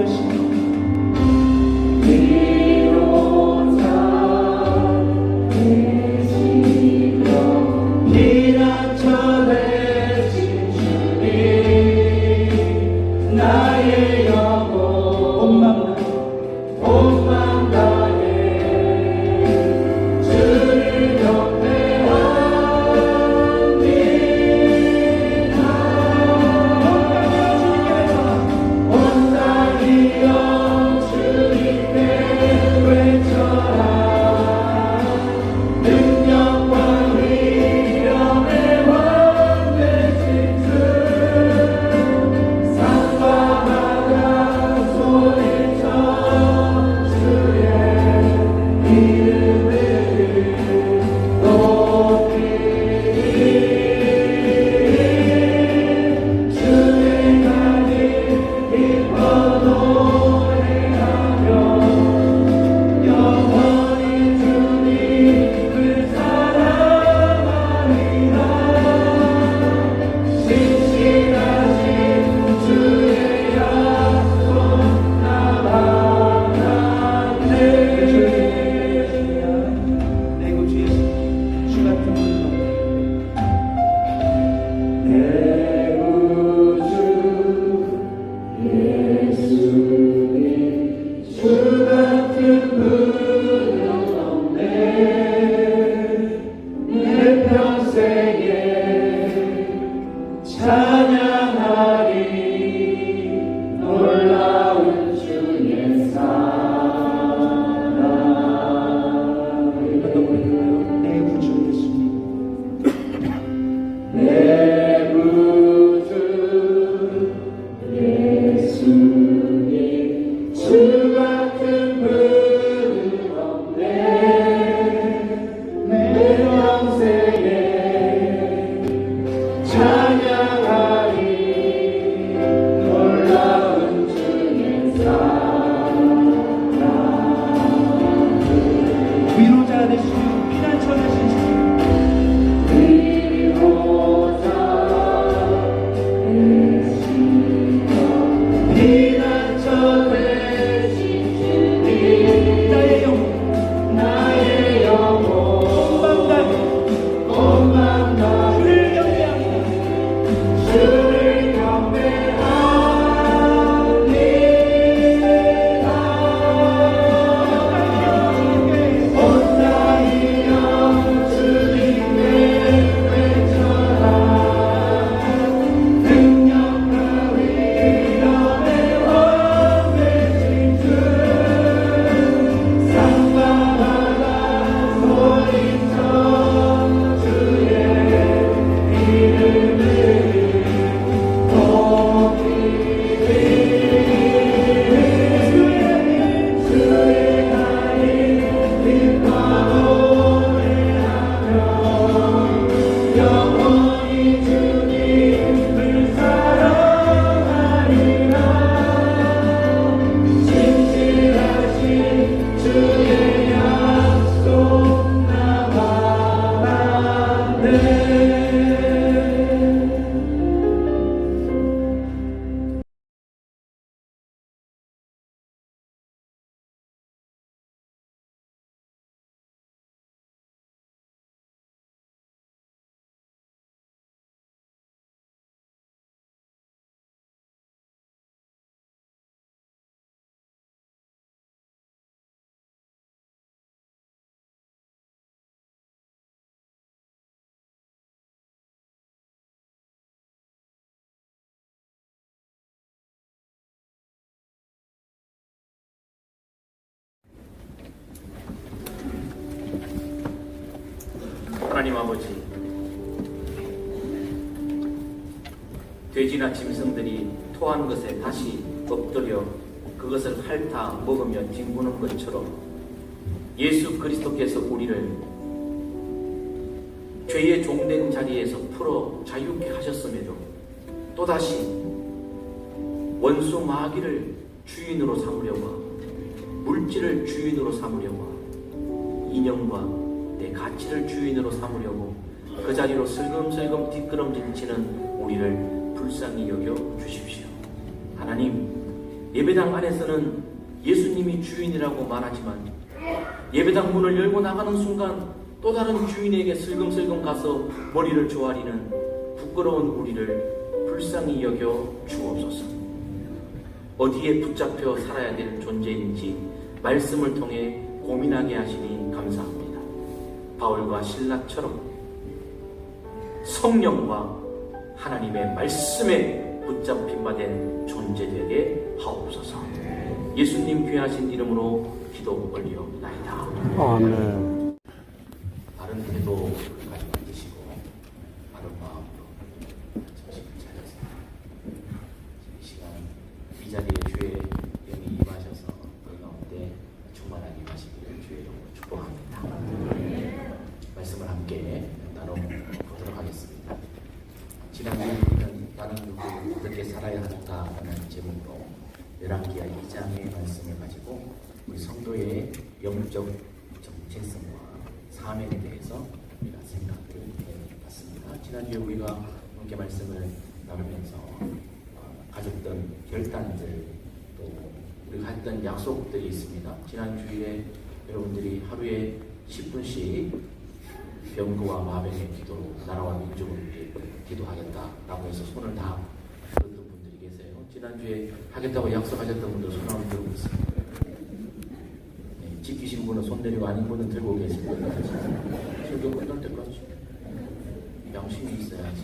되시니 피난처 되신 주님 나의 영혼 온 맘 다해 주를 경배합니다. 온 땅이여 주님께 외쳐라. 능력과 위엄의 왕 되신 주 산과 바다 소리쳐 주의 이름을 높이리. 주의 날이 기뻐 노래하며 영원히 주님을 사랑하리라. 신실하신 주의 약속 나 받았네. 내 구주 예수 주 같은 분 내 구주 예수님 주 같은 분은 없네. 내 평생에 찬양하리. 놀라운 주의 사랑. 이것도 부르고요. 내 구주 예수님 내 구주 예수님 주 같은 분은 없네. 내 평생에 찬양하리. 놀라운 주의 사랑. 위로자 되시고 피난처 되신 주 위로자 되시고 피난처 되신 주님 나의 영혼 온 맘 다해 주를 경배합니다. 온 땅이여 주님께 외쳐라. 능력과 위엄의 왕 되신 주 산과 바다 소리쳐 주의 이름을 높이리. 주의 날이 기뻐 노래하며 영원히 주님을 사랑하리라. 신실하신 주의 약속 나 받았네. 하나님 아버지, 돼지나 짐승들이 토한 것에 다시 엎드려 그것을 핥아 먹으며 뒹구는 것처럼 예수 그리스도께서 우리를 죄의 종된 자리에서 풀어 자유케 하셨음에도 또다시 원수 마귀를 주인으로 삼으려고 하고 물질을 주인으로 삼으려고 하고 인형과 내 가치를 주인으로 삼으려고 그 자리로 슬금슬금 뒷걸음질 치는 우리를 불쌍히 여겨 주십시오. 하나님, 예배당 안에서는 예수님이 주인이라고 말하지만 예배당 문을 열고 나가는 순간 또 다른 주인에게 슬금슬금 가서 머리를 조아리는 부끄러운 우리를 불쌍히 여겨 주옵소서. 어디에 붙잡혀 살아야 될 존재인지 말씀을 통해 고민하게 하시니 감사합니다. 바울과 실라처럼 성령과 하나님의 말씀에 붙잡힌 바 된 존재되게 하옵소서. 예수님 귀하신 이름으로 기도 올리옵나이다. 아멘. 바른 태도 가지고 앉으시고 바른 마음으로 정신을 차려서 이 시간 이 자리에 주의 영이 임하셔서 너희 가운데 충만하게 임하시기를 주의 이름으로 축복합니다. 말씀을 함께 나눠보도록 하겠습니다. 지난주에 우리는 나는 누구 어떻게 살아야 한다라는 제목으로 열왕기하 2장의 말씀을 가지고 우리 성도의 영적 정체성과 사명에 대해서 우리가 생각을 해봤습니다. 지난주에 우리가 함께 말씀을 나누면서 가졌던 결단들 또 우리가 했던 약속들이 있습니다. 지난주에 여러분들이 하루에 10분씩 병거와 마병의 기도로 나라와 민족을 위해 기도하겠다라고 해서 손을 다 들었던 분들이 계세요. 지난주에 하겠다고 약속하셨던 분들 손 한번 들고 있습니다. 네, 지키신 분은 손 내리고 아닌 분은 들고 계십니다. 설교 끝날 때까지 양심이 있어야지.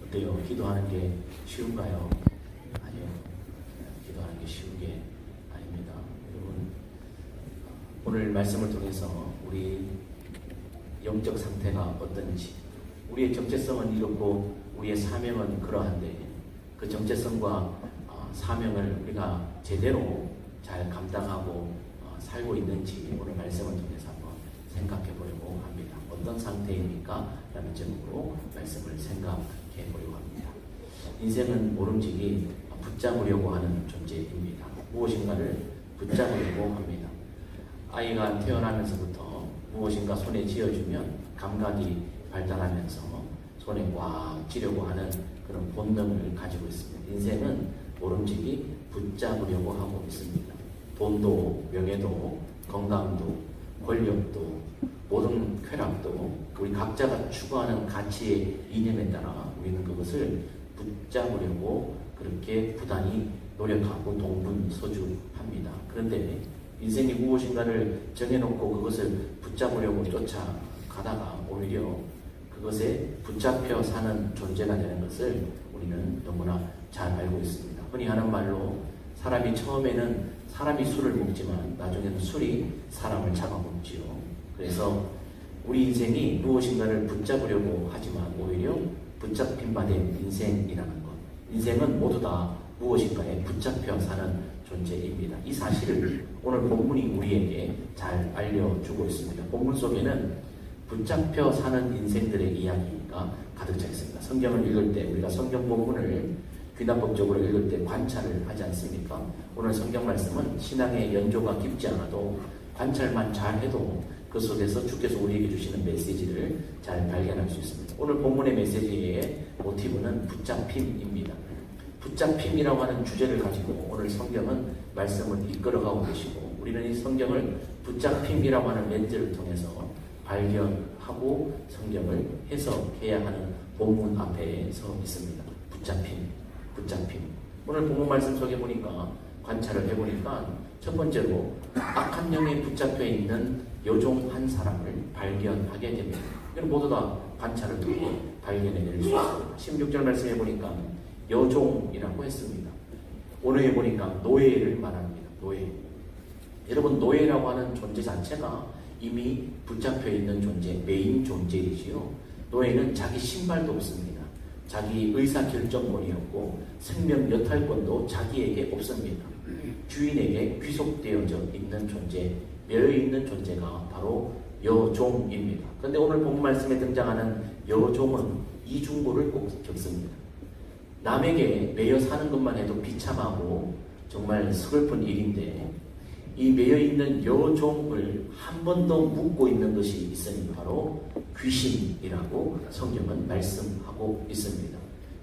어때요? 기도하는 게 쉬운가요? 아니요. 기도하는 게 쉬운 게 아닙니다. 여러분, 오늘 말씀을 통해서 우리 영적 상태가 어떤지, 우리의 정체성은 이렇고 우리의 사명은 그러한데 그 정체성과 사명을 우리가 제대로 잘 감당하고 살고 있는지 오늘 말씀을 통해서 한번 생각해 보려고 합니다. 어떤 상태입니까? 라는 제목으로 말씀을 생각해 보려고 합니다. 인생은 모름지기 붙잡으려고 하는 존재입니다. 무엇인가를 붙잡으려고 합니다. 아이가 태어나면서부터 무엇인가 손에 쥐어주면 감각이 발달하면서 손에 꽉 쥐려고 하는 그런 본능을 가지고 있습니다. 인생은 모름지기 붙잡으려고 하고 있습니다. 돈도, 명예도, 건강도, 권력도, 모든 쾌락도 우리 각자가 추구하는 가치의 이념에 따라 우리는 그것을 붙잡으려고 그렇게 부단히 노력하고 동분서주합니다. 그런데 인생이 무엇인가를 정해놓고 그것을 붙잡으려고 쫓아가다가 오히려 그것에 붙잡혀 사는 존재가 되는 것을 우리는 너무나 잘 알고 있습니다. 흔히 하는 말로 사람이 처음에는 사람이 술을 먹지만 나중에는 술이 사람을 잡아먹지요. 그래서 우리 인생이 무엇인가를 붙잡으려고 하지만 오히려 붙잡힌 바 된 인생이라는 것. 인생은 모두 다 무엇인가에 붙잡혀 사는 존재입니다. 이 사실을 오늘 본문이 우리에게 잘 알려주고 있습니다. 본문 속에는 붙잡혀 사는 인생들의 이야기가 가득 차 있습니다. 성경을 읽을 때 우리가 성경 본문을 귀납법적으로 읽을 때 관찰을 하지 않습니까? 오늘 성경 말씀은 신앙의 연조가 깊지 않아도 관찰만 잘 해도 그 속에서 주께서 우리에게 주시는 메시지를 잘 발견할 수 있습니다. 오늘 본문의 메시지의 모티브는 붙잡힘입니다. 붙잡힘이라고 하는 주제를 가지고 오늘 성경은 말씀을 이끌어가고 계시고 우리는 이 성경을 붙잡힘이라고 하는 렌즈를 통해서 발견하고 성경을 해석해야 하는 본문 앞에 서 있습니다. 붙잡힘. 오늘 본문 말씀 속에 보니까 관찰을 해보니까 첫 번째로 악한 영에 붙잡혀 있는 여종 한 사람을 발견하게 됩니다. 이건 모두 다 관찰을 통해 발견해낼 수 있습니다. 16절 말씀해 보니까 여종이라고 했습니다. 오늘에 보니까 노예를 말합니다. 노예. 여러분, 노예라고 하는 존재 자체가 이미 붙잡혀 있는 존재, 메인 존재이지요. 노예는 자기 신발도 없습니다. 자기 의사결정권이 없고 생명 여탈권도 자기에게 없습니다. 주인에게 귀속되어져 있는 존재, 매여있는 존재가 바로 여종입니다. 그런데 오늘 본문 말씀에 등장하는 여종은 이중고를 꼭 겪습니다. 남에게 매여 사는 것만 해도 비참하고 정말 슬픈 일인데 이 매여있는 여종을 한 번 더 묶고 있는 것이 있으니 바로 귀신이라고 성경은 말씀하고 있습니다.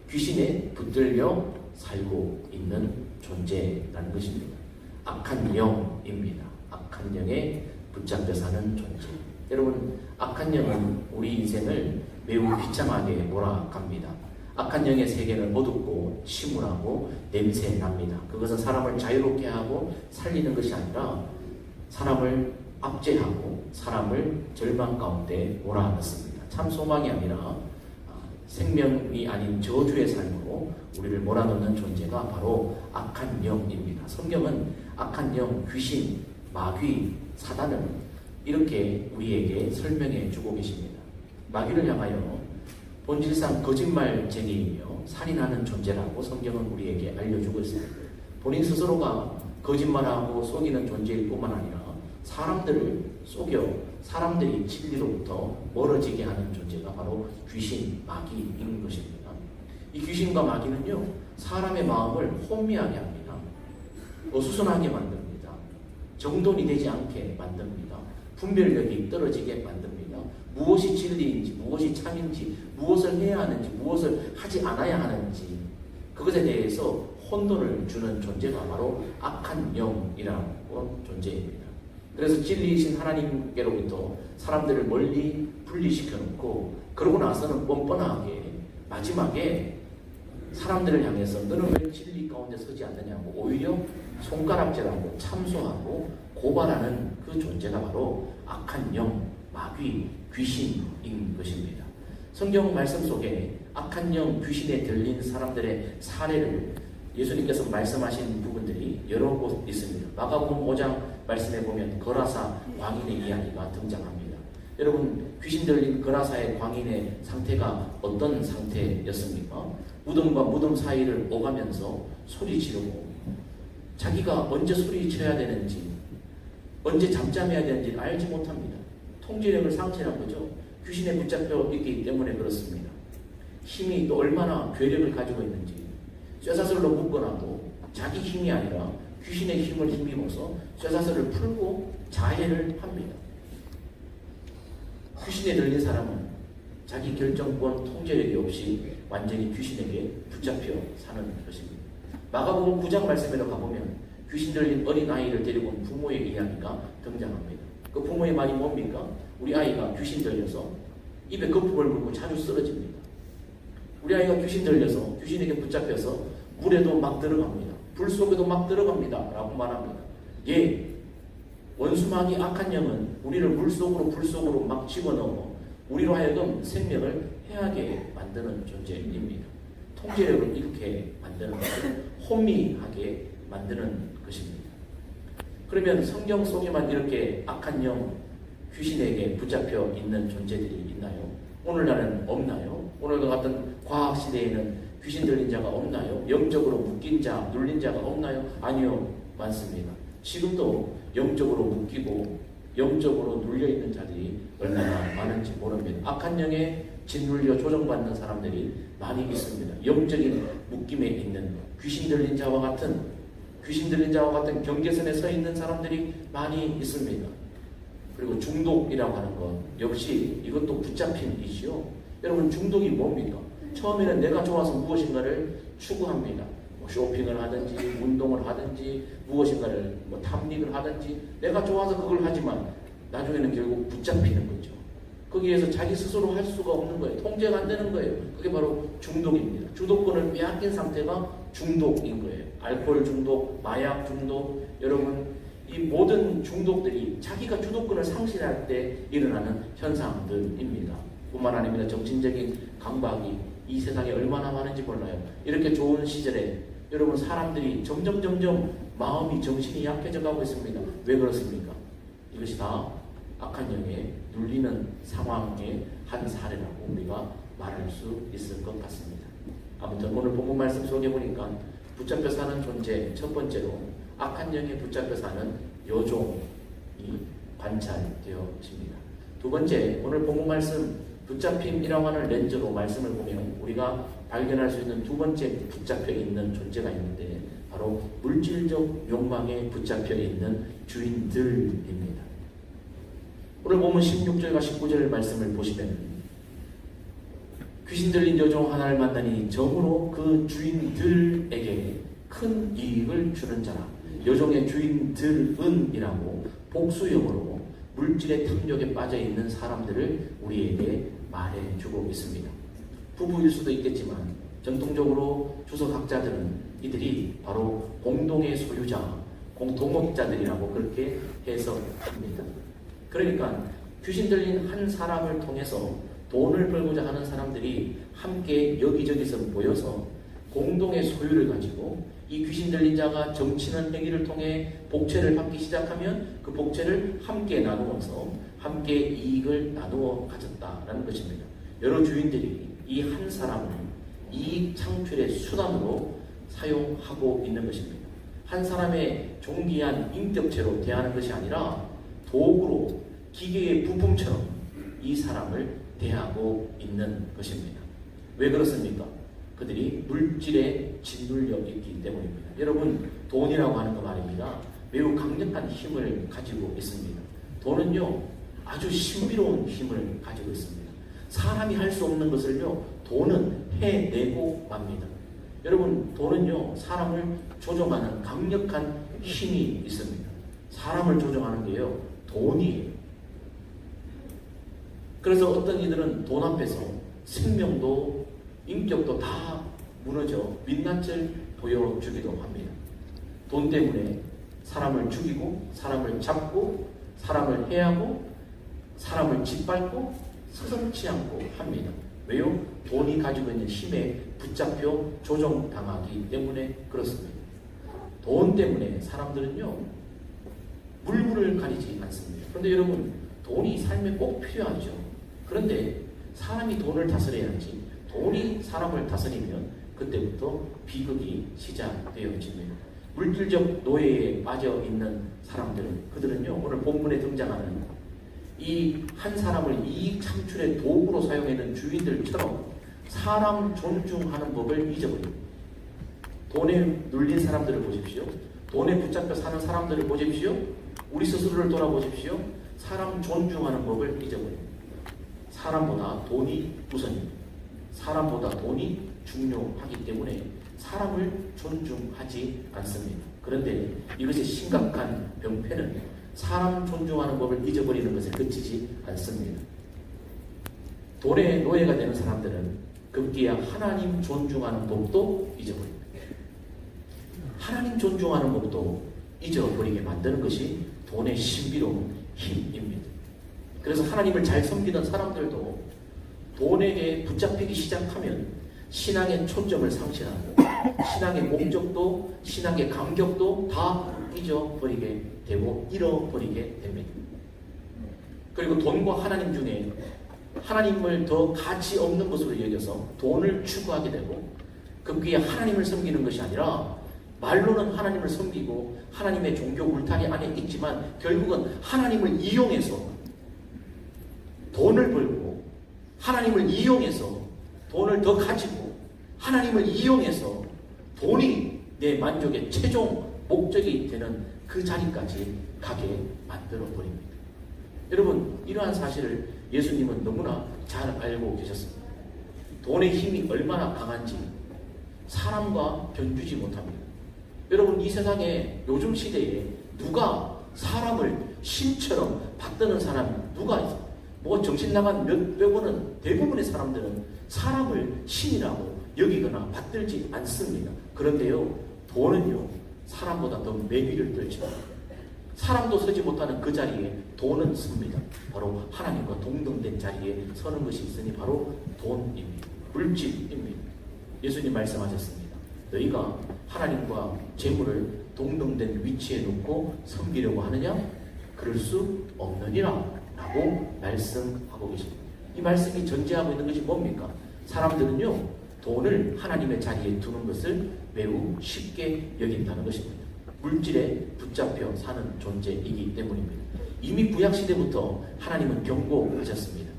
귀신에 붙들려 살고 있는 존재라는 것입니다. 악한 영입니다. 악한 영에 붙잡혀 사는 존재. 여러분, 악한 영은 우리 인생을 매우 비참하게 몰아갑니다. 악한 영의 세계는 어둡고 침울하고 냄새납니다. 그것은 사람을 자유롭게 하고 살리는 것이 아니라 사람을 압제하고 사람을 절망 가운데 몰아넣습니다. 참 소망이 아니라 생명이 아닌 저주의 삶으로 우리를 몰아넣는 존재가 바로 악한 영입니다. 성경은 악한 영, 귀신, 마귀, 사단을 이렇게 우리에게 설명해 주고 계십니다. 마귀를 향하여 본질상 거짓말쟁이이며 살인하는 존재라고 성경은 우리에게 알려주고 있습니다. 본인 스스로가 거짓말하고 속이는 존재일 뿐만 아니라 사람들을 속여 사람들이 진리로부터 멀어지게 하는 존재가 바로 귀신, 마귀인 것입니다. 이 귀신과 마귀는요, 사람의 마음을 혼미하게 합니다. 어수선하게 만듭니다. 정돈이 되지 않게 만듭니다. 분별력이 떨어지게 만듭니다. 무엇이 진리인지, 무엇이 참인지, 무엇을 해야 하는지, 무엇을 하지 않아야 하는지 그것에 대해서 혼돈을 주는 존재가 바로 악한 영이라고 존재입니다. 그래서 진리이신 하나님께로부터 사람들을 멀리 분리시켜 놓고 그러고 나서는 뻔뻔하게 마지막에 사람들을 향해서 너는 왜 진리 가운데 서지 않느냐고 오히려 손가락질하고 참소하고 고발하는 그 존재가 바로 악한 영, 마귀, 귀신인 것입니다. 성경 말씀 속에 악한 영, 귀신에 들린 사람들의 사례를 예수님께서 말씀하신 부분들이 여러 곳 있습니다. 마가복음 5장 말씀에 보면 거라사 광인의 이야기가 등장합니다. 여러분, 귀신 들린 거라사의 광인의 상태가 어떤 상태였습니까? 무덤과 무덤 사이를 오가면서 소리 지르고 자기가 언제 소리 쳐야 되는지 언제 잠잠해야 되는지 알지 못합니다. 통제력을 상실한 거죠. 귀신에 붙잡혀 있기 때문에 그렇습니다. 힘이 또 얼마나 괴력을 가지고 있는지 쇠사슬로 묶어놔도 자기 힘이 아니라 귀신의 힘을 힘입어서 쇠사슬을 풀고 자해를 합니다. 귀신에 들린 사람은 자기 결정권, 통제력이 없이 완전히 귀신에게 붙잡혀 사는 것입니다. 마가복음 9장 말씀에도 가보면 귀신 들린 어린아이를 데리고 온 부모의 이야기가 등장합니다. 그 부모의 말이 뭡니까? 우리 아이가 귀신 들려서 입에 거품을 물고 자주 쓰러집니다. 우리 아이가 귀신 들려서 귀신에게 붙잡혀서 물에도 막 들어갑니다. 불 속에도 막 들어갑니다. 라고 말합니다. 예, 원수마귀 악한 영은 우리를 물 속으로 불 속으로 막 집어넣어 우리로 하여금 생명을 해하게 만드는 존재입니다. 통제력을 잃게 만드는 것을 혼미하게 만드는 것입니다. 그러면 성경 속에만 이렇게 악한 영, 귀신에게 붙잡혀 있는 존재들이 있나요? 오늘날은 없나요? 오늘과 같은 과학시대에는 귀신 들린 자가 없나요? 영적으로 묶인 자, 눌린 자가 없나요? 아니요, 많습니다. 지금도 영적으로 묶이고 영적으로 눌려있는 자들이 얼마나 많은지 모릅니다. 악한 영에 짓눌려 조정받는 사람들이 많이 있습니다. 영적인 묶임에 있는 귀신 들린 자와 같은 경계선에 서 있는 사람들이 많이 있습니다. 그리고 중독이라고 하는 것 역시 이것도 붙잡힌 이지요. 여러분, 중독이 뭡니까? 처음에는 내가 좋아서 무엇인가를 추구합니다. 쇼핑을 하든지 운동을 하든지 무엇인가를 탐닉을 하든지 내가 좋아서 그걸 하지만 나중에는 결국 붙잡히는 거죠. 거기에서 자기 스스로 할 수가 없는 거예요. 통제가 안 되는 거예요. 그게 바로 중독입니다. 주도권을 빼앗긴 상태가 중독인 거예요. 알코올 중독, 마약 중독, 여러분 이 모든 중독들이 자기가 주도권을 상실할 때 일어나는 현상들입니다. 뿐만 아니라 정신적인 강박이 이 세상에 얼마나 많은지 몰라요. 이렇게 좋은 시절에 여러분 사람들이 점점 마음이 정신이 약해져 가고 있습니다. 왜 그렇습니까? 이것이 다 악한 영에 눌리는 상황의 한 사례라고 우리가 말할 수 있을 것 같습니다. 아무튼 오늘 본문 말씀 속에 보니까 붙잡혀 사는 존재 첫 번째로 악한 영에 붙잡혀 사는 여종이 관찰되어집니다. 두 번째 오늘 본문 말씀 붙잡힘이라고 하는 렌즈로 말씀을 보면 우리가 발견할 수 있는 두 번째 붙잡혀 있는 존재가 있는데 바로 물질적 욕망에 붙잡혀 있는 주인들입니다. 오늘 보면 16절과 19절 말씀을 보시면 귀신 들린 여종 하나를 만나니 정으로 그 주인들에게 큰 이익을 주는 자라. 여종의 주인들은이라고 복수형으로 물질의 탐욕에 빠져 있는 사람들을 우리에게 말해주고 있습니다. 부부일 수도 있겠지만 전통적으로 주석학자들은 이들이 바로 공동의 소유자, 동업자들이라고 그렇게 해석합니다. 그러니까 귀신 들린 한 사람을 통해서 돈을 벌고자 하는 사람들이 함께 여기저기서 모여서 공동의 소유를 가지고 이 귀신 들린 자가 점치는 행위를 통해 복채를 받기 시작하면 그 복채를 함께 나누어서 함께 이익을 나누어 가졌다라는 것입니다. 여러 주인들이 이 한 사람을 이익 창출의 수단으로 사용하고 있는 것입니다. 한 사람의 존귀한 인격체로 대하는 것이 아니라 도구로, 기계의 부품처럼 이 사람을 대하고 있는 것입니다. 왜 그렇습니까? 그들이 물질에 짓눌려 있기 때문입니다. 여러분, 돈이라고 하는 거 말입니다. 매우 강력한 힘을 가지고 있습니다. 돈은요, 아주 신비로운 힘을 가지고 있습니다. 사람이 할 수 없는 것을요, 돈은 해내고 맙니다. 여러분, 돈은요, 사람을 조종하는 강력한 힘이 있습니다. 사람을 조종하는 게요, 돈이에요. 그래서 어떤 이들은 돈 앞에서 생명도 인격도 다 무너져 민낯을 보여주기도 합니다. 돈 때문에 사람을 죽이고, 사람을 잡고, 사람을 해하고, 사람을 짓밟고, 서슴지 않고 합니다. 왜요? 돈이 가지고 있는 힘에 붙잡혀 조종당하기 때문에 그렇습니다. 돈 때문에 사람들은요, 물불을 가리지 않습니다. 그런데 여러분, 돈이 삶에 꼭 필요하죠. 그런데 사람이 돈을 다스려야지, 돈이 사람을 다스리면 그때부터 비극이 시작되어집니다. 물질적 노예에 빠져 있는 사람들은, 그들은요, 오늘 본문에 등장하는 이 한 사람을 이익 창출의 도구로 사용하는 주인들처럼 사람 존중하는 법을 잊어버립니다. 돈에 눌린 사람들을 보십시오. 돈에 붙잡혀 사는 사람들을 보십시오. 우리 스스로를 돌아보십시오. 사람 존중하는 법을 잊어버립니다. 사람보다 돈이 우선입니다. 사람보다 돈이 중요하기 때문에 사람을 존중하지 않습니다. 그런데 이것이 심각한 병폐는 사람 존중하는 법을 잊어버리는 것에 그치지 않습니다. 돈의 노예가 되는 사람들은 급기야 하나님 존중하는 법도 잊어버립니다. 하나님 존중하는 법도 잊어버리게 만드는 것이 돈의 신비로운 힘입니다. 그래서 하나님을 잘 섬기던 사람들도 돈에게 붙잡히기 시작하면 신앙의 초점을 상실하고 신앙의 목적도, 신앙의 감격도 다 잊어버리게 되고 잃어버리게 됩니다. 그리고 돈과 하나님 중에 하나님을 더 가치 없는 것으로 여겨서 돈을 추구하게 되고 급기야 하나님을 섬기는 것이 아니라 말로는 하나님을 섬기고 하나님의 종교 울타리 안에 있지만 결국은 하나님을 이용해서 돈을 벌고 하나님을 이용해서 돈을 더 가지고 하나님을 이용해서 돈이 내 만족의 최종 목적이 되는 그 자리까지 가게 만들어 버립니다. 여러분, 이러한 사실을 예수님은 너무나 잘 알고 계셨습니다. 돈의 힘이 얼마나 강한지 사람과 견주지 못합니다. 여러분, 이 세상에 요즘 시대에 누가 사람을 신처럼 받드는 사람이 누가 있어요? 뭐 정신 나간 몇백 원은 대부분의 사람들은 사람을 신이라고 여기거나 받들지 않습니다. 그런데요, 돈은요, 사람보다 더 매기를 떨죠. 사람도 서지 못하는 그 자리에 돈은 섭니다. 바로 하나님과 동등된 자리에 서는 것이 있으니 바로 돈입니다. 물질입니다. 예수님 말씀하셨습니다. 너희가 하나님과 재물을 동등된 위치에 놓고 섬기려고 하느냐? 그럴 수 없느니라 라고 말씀하고 계십니다. 이 말씀이 전제하고 있는 것이 뭡니까? 사람들은요, 돈을 하나님의 자리에 두는 것을 매우 쉽게 여긴다는 것입니다. 물질에 붙잡혀 사는 존재이기 때문입니다. 이미 구약시대부터 하나님은 경고하셨습니다.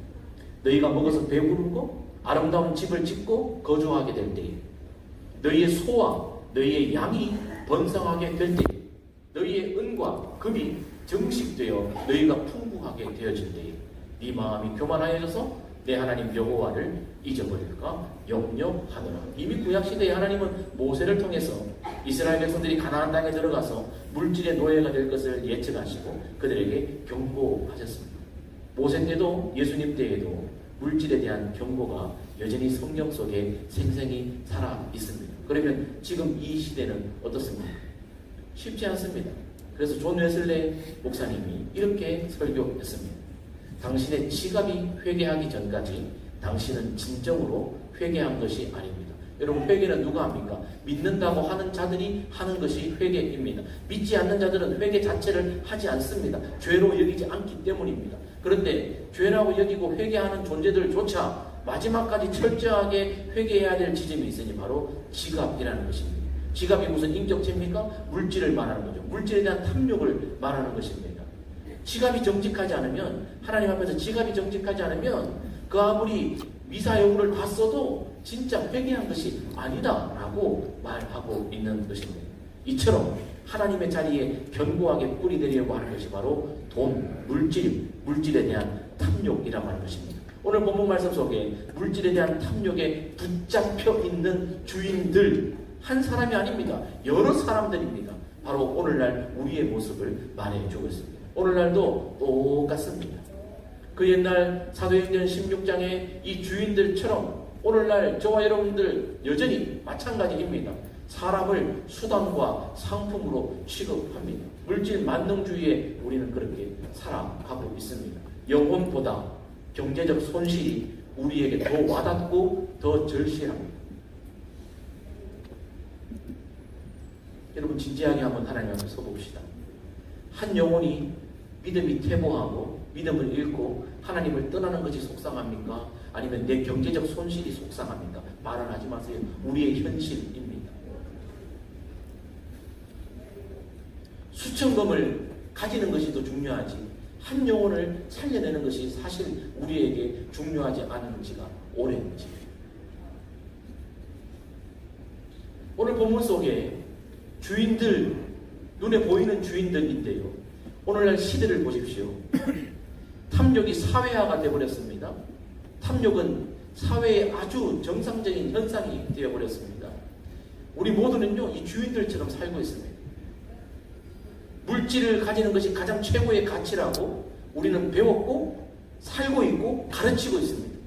너희가 먹어서 배부르고 아름다운 집을 짓고 거주하게 될 때에, 너희의 소와 너희의 양이 번성하게 될 때에, 너희의 은과 금이 정식되어 너희가 풍부하게 되어질 때에 네 마음이 교만하여져서 내 하나님 여호와를 잊어버릴까 염려하더라. 이미 구약시대에 하나님은 모세를 통해서 이스라엘 백성들이 가나안 땅에 들어가서 물질의 노예가 될 것을 예측하시고 그들에게 경고하셨습니다. 모세 때도 예수님 때에도 물질에 대한 경고가 여전히 성경 속에 생생히 살아 있습니다. 그러면 지금 이 시대는 어떻습니까? 쉽지 않습니다. 그래서 존 웨슬레 목사님이 이렇게 설교했습니다. 당신의 지갑이 회개하기 전까지 당신은 진정으로 회개한 것이 아닙니다. 여러분, 회개는 누가 합니까? 믿는다고 하는 자들이 하는 것이 회개입니다. 믿지 않는 자들은 회개 자체를 하지 않습니다. 죄로 여기지 않기 때문입니다. 그런데 죄라고 여기고 회개하는 존재들조차 마지막까지 철저하게 회개해야 될 지점이 있으니 바로 지갑이라는 것입니다. 지갑이 무슨 인격체입니까? 물질을 말하는 거죠. 물질에 대한 탐욕을 말하는 것입니다. 지갑이 정직하지 않으면, 하나님 앞에서 지갑이 정직하지 않으면 그 아무리 미사 여부를 봤어도 진짜 회개한 것이 아니다라고 말하고 있는 것입니다. 이처럼 하나님의 자리에 견고하게 뿌리내리려고 하는 것이 바로 돈, 물질에 대한 탐욕이라고 하는 것입니다. 오늘 본문 말씀 속에 물질에 대한 탐욕에 붙잡혀 있는 주인들, 한 사람이 아닙니다. 여러 사람들입니다. 바로 오늘날 우리의 모습을 말해주고 있습니다. 오늘날도 똑같습니다. 그 옛날 사도행전 16장의 이 주인들처럼 오늘날 저와 여러분들 여전히 마찬가지입니다. 사람을 수단과 상품으로 취급합니다. 물질 만능주의에 우리는 그렇게 살아가고 있습니다. 영혼보다 경제적 손실이 우리에게 더 와닿고 더 절실합니다. 여러분, 진지하게 한번 하나님 앞에 서봅시다. 한 영혼이 믿음이 퇴보하고 믿음을 잃고 하나님을 떠나는 것이 속상합니까? 아니면 내 경제적 손실이 속상합니까? 말은 하지 마세요. 우리의 현실입니다. 수천금을 가지는 것이 더 중요하지 한 영혼을 살려내는 것이 사실 우리에게 중요하지 않은 지가 오랜지. 오늘 본문 속에 주인들, 눈에 보이는 주인들인데요, 오늘날 시대를 보십시오. 탐욕이 사회화가 되어버렸습니다. 탐욕은 사회의 아주 정상적인 현상이 되어버렸습니다. 우리 모두는요, 이 주인들처럼 살고 있습니다. 물질을 가지는 것이 가장 최고의 가치라고 우리는 배웠고 살고 있고 가르치고 있습니다.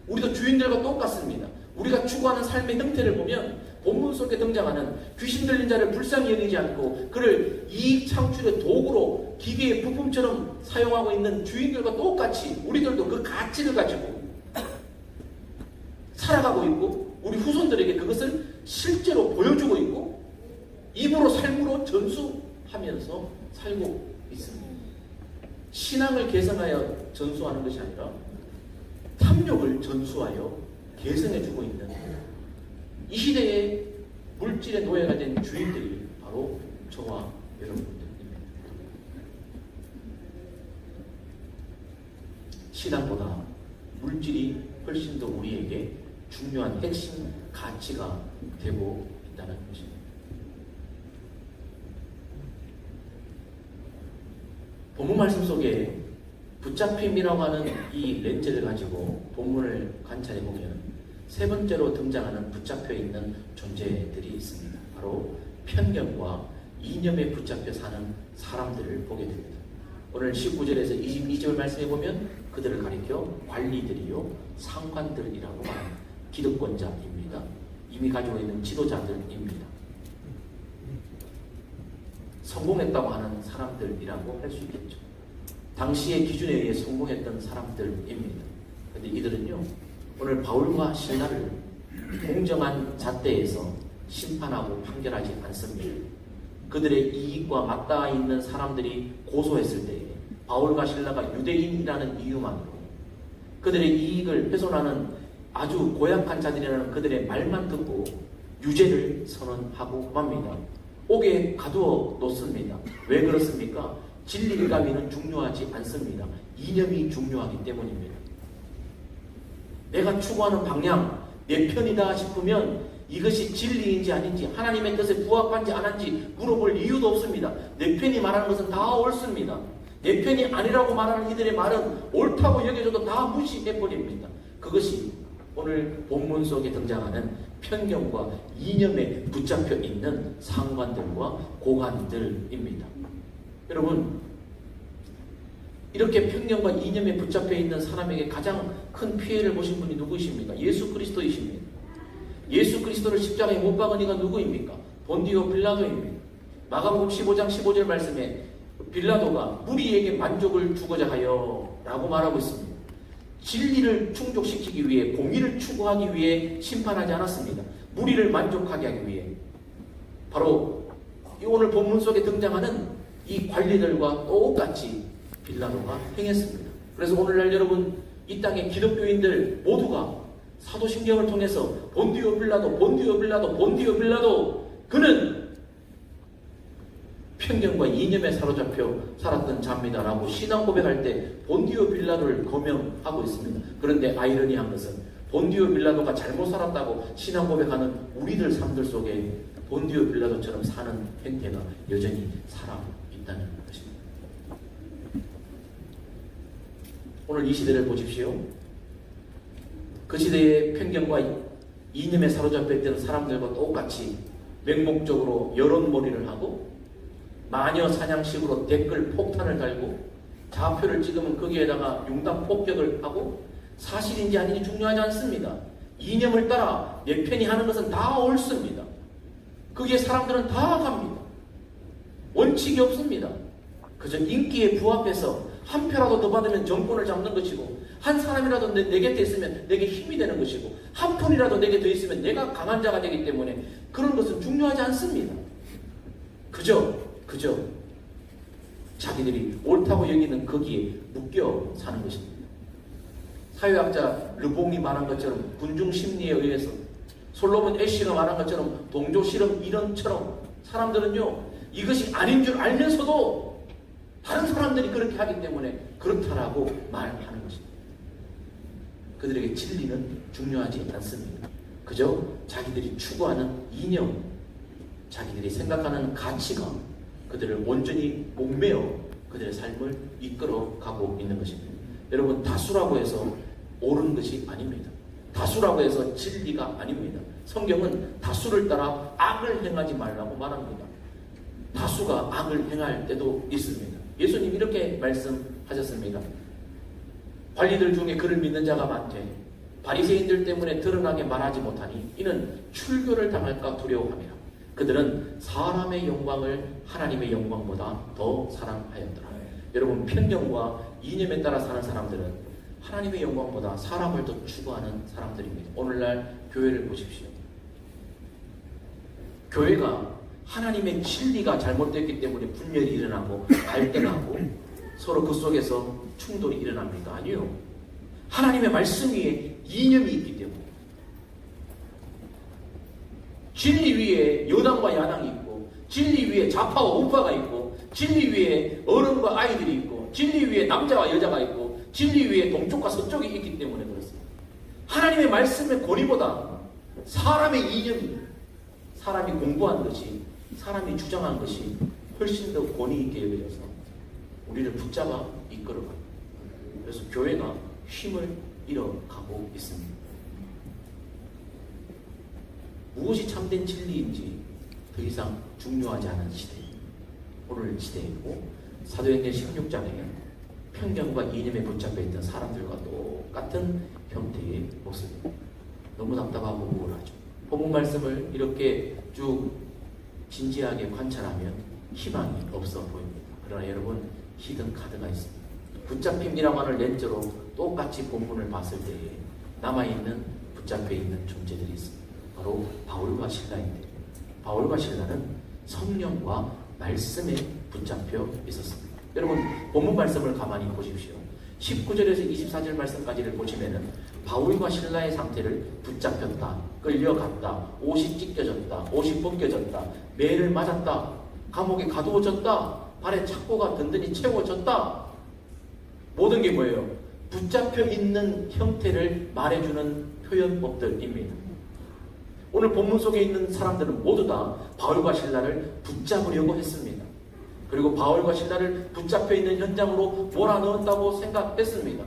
우리도 주인들과 똑같습니다. 우리가 추구하는 삶의 형태를 보면 본문 속에 등장하는 귀신 들린 자를 불쌍히 여기지 않고 그를 이익 창출의 도구로 기계의 부품처럼 사용하고 있는 주인들과 똑같이 우리들도 그 가치를 가지고 살아가고 있고 우리 후손들에게 그것을 실제로 보여주고 있고 입으로 삶으로 전수하면서 살고 있습니다. 신앙을 개성하여 전수하는 것이 아니라 탐욕을 전수하여 개성해주고 있는 이 시대의 물질의 노예가 된 주인들이 바로 저와 여러분들입니다. 신앙보다 물질이 훨씬 더 우리에게 중요한 핵심 가치가 되고 있다는 것입니다. 본문 말씀 속에 붙잡힘이라고 하는 이 렌즈를 가지고 본문을 관찰해 보면 세 번째로 등장하는 붙잡혀 있는 존재들이 있습니다. 바로 편견과 이념에 붙잡혀 사는 사람들을 보게 됩니다. 오늘 19절에서 22절 말씀해 보면 그들을 가리켜 관리들이요 상관들이라고 말합니다. 기득권자입니다. 이미 가지고 있는 지도자들입니다. 성공했다고 하는 사람들이라고 할 수 있겠죠. 당시의 기준에 의해 성공했던 사람들입니다. 그런데 이들은요, 오늘 바울과 실라를 공정한 잣대에서 심판하고 판결하지 않습니다. 그들의 이익과 맞닿아 있는 사람들이 고소했을 때 바울과 실라가 유대인이라는 이유만으로 그들의 이익을 훼손하는 아주 고약한 자들이라는 그들의 말만 듣고 유죄를 선언하고 맙니다. 옥에 가두어 놓습니다. 왜 그렇습니까? 진리가 위는 중요하지 않습니다. 이념이 중요하기 때문입니다. 내가 추구하는 방향, 내 편이다 싶으면 이것이 진리인지 아닌지 하나님의 뜻에 부합한지 안 한지 물어볼 이유도 없습니다. 내 편이 말하는 것은 다 옳습니다. 내 편이 아니라고 말하는 이들의 말은 옳다고 여겨져도 다 무시해버립니다. 그것이 오늘 본문 속에 등장하는 편견과 이념에 붙잡혀 있는 상관들과 고관들입니다. 여러분, 이렇게 편견과 이념에 붙잡혀 있는 사람에게 가장 큰 피해를 보신 분이 누구이십니까? 예수 그리스도이십니다. 예수 그리스도를 십자가에 못 박은 이가 누구입니까? 본디오 빌라도입니다. 마가복음 15장 15절 말씀에 빌라도가 무리에게 만족을 주고자 하여 라고 말하고 있습니다. 진리를 충족시키기 위해, 공의를 추구하기 위해 심판하지 않았습니다. 무리를 만족하게 하기 위해. 바로 오늘 본문 속에 등장하는 이 관리들과 똑같이 빌라도가 행했습니다. 그래서 오늘날 여러분, 이 땅의 기독교인들 모두가 사도신경을 통해서 본디오 빌라도, 본디오 빌라도, 본디오 빌라도, 그는 편견과 이념에 사로잡혀 살았던 자입니다라고 신앙 고백할 때 본디오 빌라도를 거명하고 있습니다. 그런데 아이러니한 것은 본디오 빌라도가 잘못 살았다고 신앙 고백하는 우리들 삶들 속에 본디오 빌라도처럼 사는 행태가 여전히 살아있다는 것입니다. 오늘 이 시대를 보십시오. 그 시대의 편견과 이념에 사로잡혀 있던 사람들과 똑같이 맹목적으로 여론몰이를 하고 마녀 사냥식으로 댓글 폭탄을 달고 좌표를 찍으면 거기에다가 융당 폭격을 하고 사실인지 아닌지 중요하지 않습니다. 이념을 따라 내 편이 하는 것은 다 옳습니다. 거기에 사람들은 다 갑니다. 원칙이 없습니다. 그저 인기에 부합해서 한 표라도 더 받으면 정권을 잡는 것이고, 한 사람이라도 내 곁에 있으면 내게 힘이 되는 것이고, 한 푼이라도 내게 더 있으면 내가 강한 자가 되기 때문에 그런 것은 중요하지 않습니다. 그저 자기들이 옳다고 여기는 거기에 묶여 사는 것입니다. 사회학자 르봉이 말한 것처럼 군중 심리에 의해서, 솔로몬 애쉬가 말한 것처럼 동조 실험 이론처럼 사람들은요, 이것이 아닌 줄 알면서도 다른 사람들이 그렇게 하기 때문에 그렇다라고 말하는 것입니다. 그들에게 진리는 중요하지 않습니다. 그저 자기들이 추구하는 이념, 자기들이 생각하는 가치가 그들을 온전히 목매어 그들의 삶을 이끌어가고 있는 것입니다. 여러분, 다수라고 해서 옳은 것이 아닙니다. 다수라고 해서 진리가 아닙니다. 성경은 다수를 따라 악을 행하지 말라고 말합니다. 다수가 악을 행할 때도 있습니다. 예수님 이렇게 말씀하셨습니다. 관리들 중에 그를 믿는 자가 많되 바리새인들 때문에 드러나게 말하지 못하니 이는 출교를 당할까 두려워함이라. 그들은 사람의 영광을 하나님의 영광보다 더 사랑하였더라. 여러분, 편견과 이념에 따라 사는 사람들은 하나님의 영광보다 사람을 더 추구하는 사람들입니다. 오늘날 교회를 보십시오. 교회가 하나님의 진리가 잘못됐기 때문에 분열이 일어나고 갈등하고 서로 그 속에서 충돌이 일어납니까? 아니요. 하나님의 말씀 위에 이념이 있기 때문에, 진리 위에 여당과 야당이 있고, 진리 위에 좌파와 우파가 있고, 진리 위에 어른과 아이들이 있고, 진리 위에 남자와 여자가 있고, 진리 위에 동쪽과 서쪽이 있기 때문에 그렇습니다. 하나님의 말씀의 권위보다 사람의 이념이, 사람이 공부한 것이, 사람이 주장한 것이 훨씬 더 권위 있게 여겨져서 우리를 붙잡아 이끌어갑니다. 그래서 교회가 힘을 잃어가고 있습니다. 무엇이 참된 진리인지 더 이상 중요하지 않은 시대, 오늘 시대이고, 사도행전 16장에 편견과 이념에 붙잡혀 있던 사람들과 똑같은 형태의 모습입니다. 너무 답답하고 우울하죠. 본문 말씀을 이렇게 쭉 진지하게 관찰하면 희망이 없어 보입니다. 그러나 여러분, 히든 카드가 있습니다. 붙잡힘이라고 하는 렌즈로 똑같이 본문을 봤을 때에 남아있는 붙잡혀 있는 존재들이 있습니다. 바로 바울과 실라인데, 바울과 실라는 성령과 말씀에 붙잡혀 있었습니다. 여러분, 본문 말씀을 가만히 보십시오. 19절에서 24절 말씀까지를 보시면은 바울과 실라의 상태를 붙잡혔다, 끌려갔다, 옷이 찢겨졌다, 옷이 벗겨졌다, 매를 맞았다, 감옥에 가두어졌다, 발에 착고가 든든히 채워졌다. 모든 게 뭐예요? 붙잡혀 있는 형태를 말해주는 표현법들입니다. 오늘 본문 속에 있는 사람들은 모두 다 바울과 실라를 붙잡으려고 했습니다. 그리고 바울과 실라를 붙잡혀 있는 현장으로 몰아넣었다고 생각했습니다.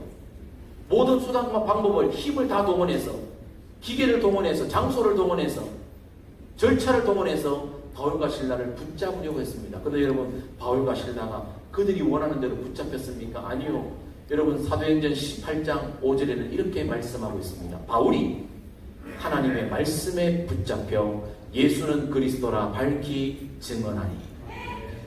모든 수단과 방법을, 힘을 다 동원해서 기계를 동원해서, 장소를 동원해서, 절차를 동원해서 바울과 신라를 붙잡으려고 했습니다. 그런데 여러분, 바울과 신라가 그들이 원하는 대로 붙잡혔습니까? 아니요. 여러분, 사도행전 18장 5절에는 이렇게 말씀하고 있습니다. 바울이 하나님의 말씀에 붙잡혀 예수는 그리스도라 밝히 증언하니.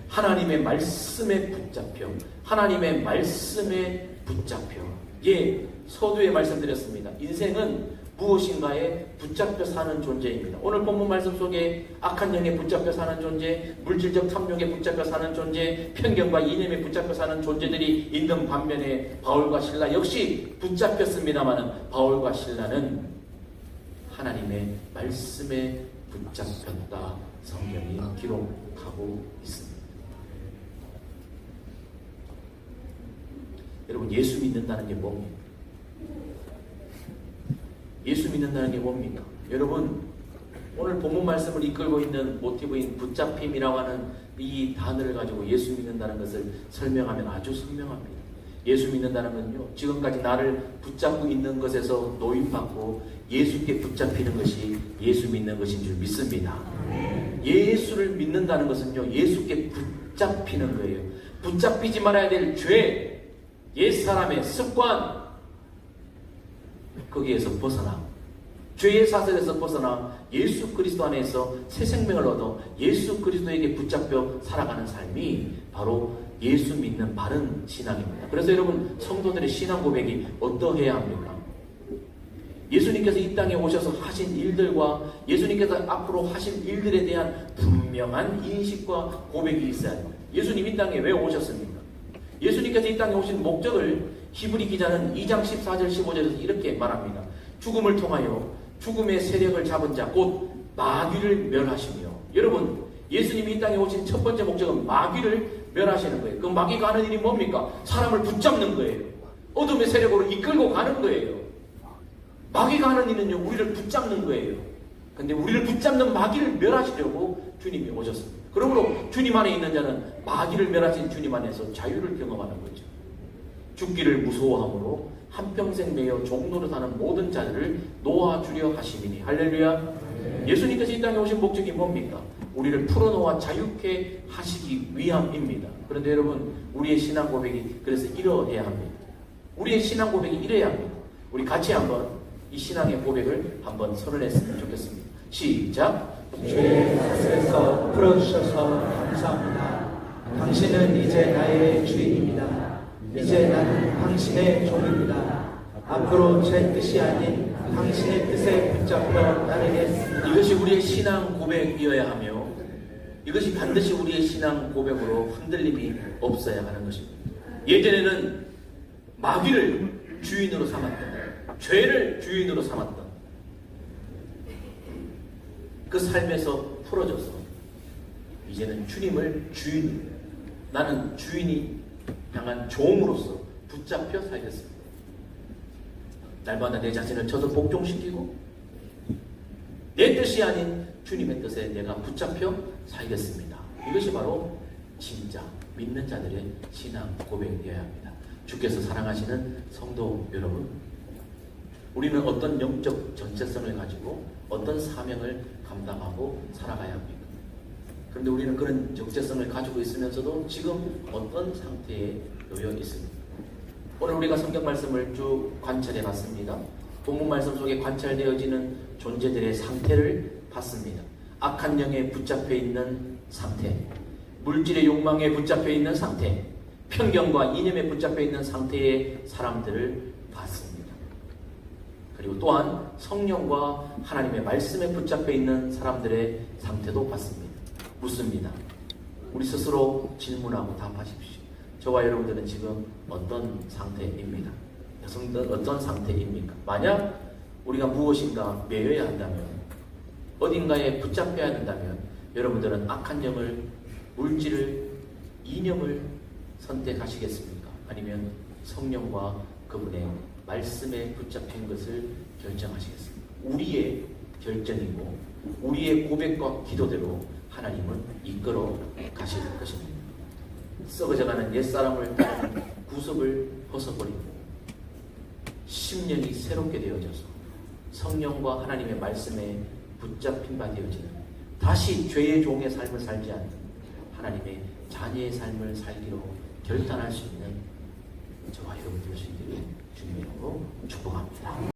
하나님의 말씀에 붙잡혀, 하나님의 말씀에 붙잡혀. 예, 서두에 말씀드렸습니다. 인생은 무엇인가에 붙잡혀 사는 존재입니다. 오늘 본문 말씀 속에 악한 영에 붙잡혀 사는 존재, 물질적 탐욕에 붙잡혀 사는 존재, 편견과 이념에 붙잡혀 사는 존재들이 있는 반면에 바울과 신라 역시 붙잡혔습니다마는 바울과 신라는 하나님의 말씀에 붙잡혔다. 성경이 기록하고 있습니다. 여러분, 예수 믿는다는 게 뭡니까? 예수 믿는다는 게 뭡니까? 여러분, 오늘 본문 말씀을 이끌고 있는 모티브인 붙잡힘이라고 하는 이 단어를 가지고 예수 믿는다는 것을 설명하면 아주 선명합니다. 예수 믿는다는 건요, 지금까지 나를 붙잡고 있는 것에서 노임받고 예수께 붙잡히는 것이 예수 믿는 것인 줄 믿습니다. 예수를 믿는다는 것은요, 예수께 붙잡히는 거예요. 붙잡히지 말아야 될 죄, 옛사람의 습관, 거기에서 벗어나, 죄의 사슬에서 벗어나 예수 그리스도 안에서 새 생명을 얻어 예수 그리스도에게 붙잡혀 살아가는 삶이 바로 예수 믿는 바른 신앙입니다. 그래서 여러분, 성도들의 신앙 고백이 어떠해야 합니까? 예수님께서 이 땅에 오셔서 하신 일들과 예수님께서 앞으로 하신 일들에 대한 분명한 인식과 고백이 있어야 합니다. 예수님 이 땅에 왜 오셨습니까? 예수님께서 이 땅에 오신 목적을 히브리 기자는 2장 14절 15절에서 이렇게 말합니다. 죽음을 통하여 죽음의 세력을 잡은 자 곧 마귀를 멸하시며. 여러분, 예수님이 이 땅에 오신 첫 번째 목적은 마귀를 멸하시는 거예요. 그 마귀가 하는 일이 뭡니까? 사람을 붙잡는 거예요. 어둠의 세력으로 이끌고 가는 거예요. 마귀가 하는 일은요, 우리를 붙잡는 거예요. 근데 우리를 붙잡는 마귀를 멸하시려고 주님이 오셨습니다. 그러므로 주님 안에 있는 자는 마귀를 멸하신 주님 안에서 자유를 경험하는 거죠. 죽기를 무서워함으로 한평생 매여 종로로 사는 모든 자들을 놓아주려 하시니. 할렐루야. 예수님께서 이 땅에 오신 목적이 뭡니까? 우리를 풀어놓아 자유케 하시기 위함입니다. 그런데 여러분, 우리의 신앙 고백이 그래서 이러해야 합니다. 우리의 신앙 고백이 이래야 합니다. 우리 같이 한번 이 신앙의 고백을 한번 선언했으면 좋겠습니다. 시작. 죄의 탓에서 풀어주셔서 감사합니다. 당신은 이제 나의 주인입니다. 이제 나는 당신의 종입니다. 앞으로 제 뜻이 아닌 당신의 뜻에 붙잡혀 따르겠습니다. 이것이 우리의 신앙 고백이어야 하며 이것이 반드시 우리의 신앙 고백으로 흔들림이 없어야 하는 것입니다. 예전에는 마귀를 주인으로 삼았던, 죄를 주인으로 삼았던 그 삶에서 풀어져서 이제는 주님을 주인으로, 나는 주인이 향한 종으로서 붙잡혀 살겠습니다. 날마다 내 자신을 저도 복종시키고 내 뜻이 아닌 주님의 뜻에 내가 붙잡혀 살겠습니다. 이것이 바로 진짜 믿는 자들의 신앙 고백이어야 합니다. 주께서 사랑하시는 성도 여러분, 우리는 어떤 영적 정체성을 가지고 어떤 사명을 감당하고 살아가야 합니까? 그런데 우리는 그런 정체성을 가지고 있으면서도 지금 어떤 상태에 놓여 있습니다. 오늘 우리가 성경 말씀을 쭉 관찰해 봤습니다. 본문 말씀 속에 관찰되어지는 존재들의 상태를 봤습니다. 악한 영에 붙잡혀 있는 상태, 물질의 욕망에 붙잡혀 있는 상태, 편견과 이념에 붙잡혀 있는 상태의 사람들을 봤습니다. 그리고 또한 성령과 하나님의 말씀에 붙잡혀 있는 사람들의 상태도 봤습니다. 묻습니다. 우리 스스로 질문하고 답하십시오. 저와 여러분들은 지금 어떤 상태입니다. 여성들 어떤 상태입니까? 만약 우리가 무엇인가 매여야 한다면, 어딘가에 붙잡혀야 된다면 여러분들은 악한 영을, 물질을, 이념을 선택하시겠습니까? 아니면 성령과 그분의 말씀에 붙잡힌 것을 결정하시겠습니까? 우리의 결정이고 우리의 고백과 기도대로 하나님은 이끌어 가실 것입니다. 썩어져가는 옛사람을 따르는 구습을 벗어버리고 심령이 새롭게 되어져서 성령과 하나님의 말씀에 붙잡힌 바 되어지는 다시 죄의 종의 삶을 살지 않는 하나님의 자녀의 삶을 살기로 결단할 수 있는 저와 여러분 될 수 있기를 주님의 이름으로 축복합니다.